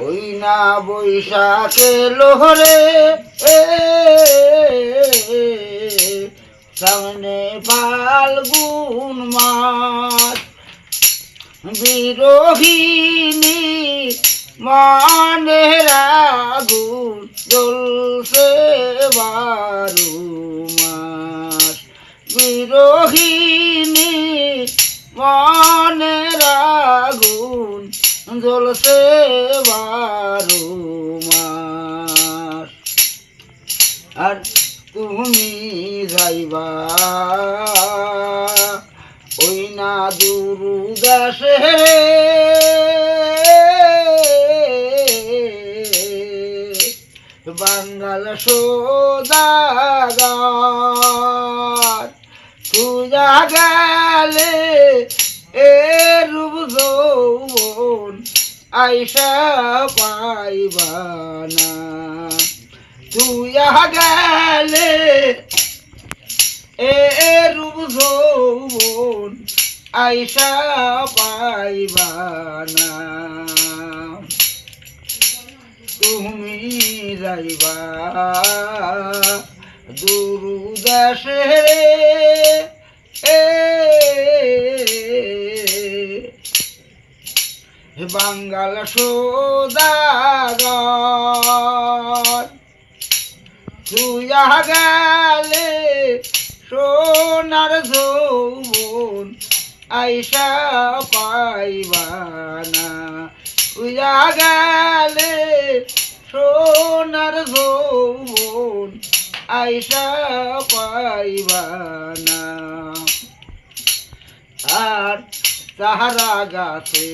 ওই না বৈশাখে লোহরে সামনে ফাল্গুন মাস বিরোহিনী মনের আগুন জ্বলছে 12 মাস বিরোহিনী মনের আগুন জ্বলছে 12 মাস আর তুমি যাইবা ওই না দুর্গাসে বাঙ্গাল সদাগর তুজা গেলে এ রূপ যৌবন আইসা পাইবা না তুইয়া গেলে এ রূপ যৌবন আইসা পাইবা না তুমি যাইবা দুর্দেশে বাঙ্গাল সদাগর তুইয়া গেলে সোনার যৌবন আইসা পাইবা না তুইয়া গেলে সোনার যৌবন আইসা পাইবা না আর তাহারা গাছে